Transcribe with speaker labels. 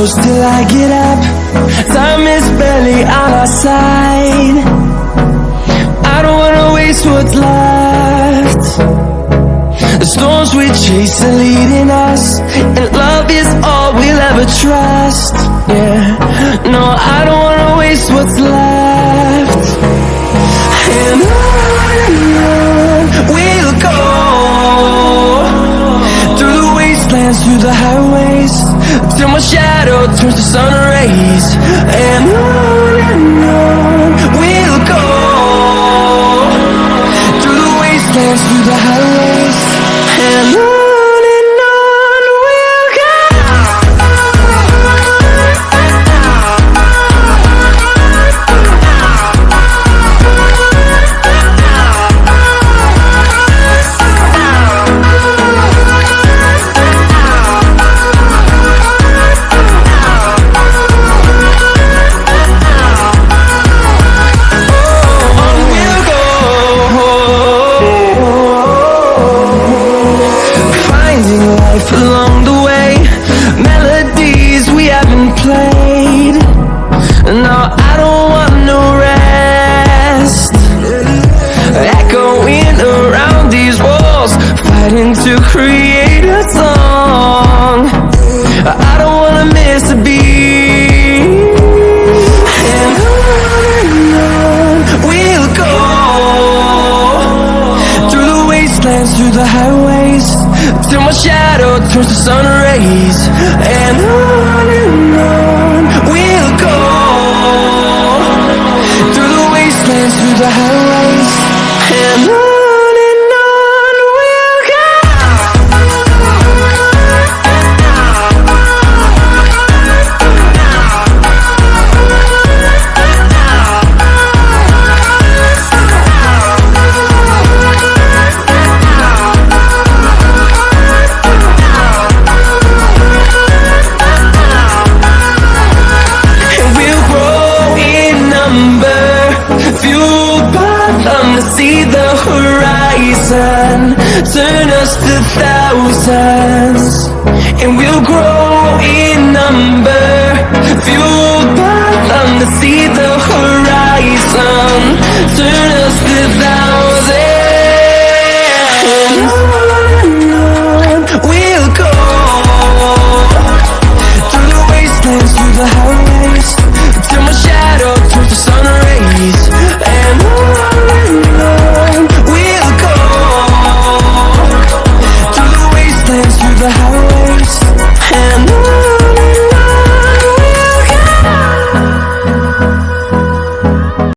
Speaker 1: close till I get up. Time is barely on our side. I don't wanna waste what's left. The storms we chase are leading us, and love is all we'll ever trust. Yeah, no, I don't wanna waste what's left. And on we'll go, through the wastelands, through the highways, till my shadow turns to sun rays. And on we'll go, through the wastelands, through the highways, and on we'll go. Along the way, melodies we haven't played. No, I don't want no rest. Echoing around these walls, fighting to create a song. I don't wanna miss a beat. And on we'll go, through the wastelands, through the highways, till my shadow turns to sun rays. And on we'll go, through the wastelands, through the highways, and on we'll go. See the horizon, turn us to thousands, and we'll grow in number, fueled by them to see the horizon, turn us to thousands.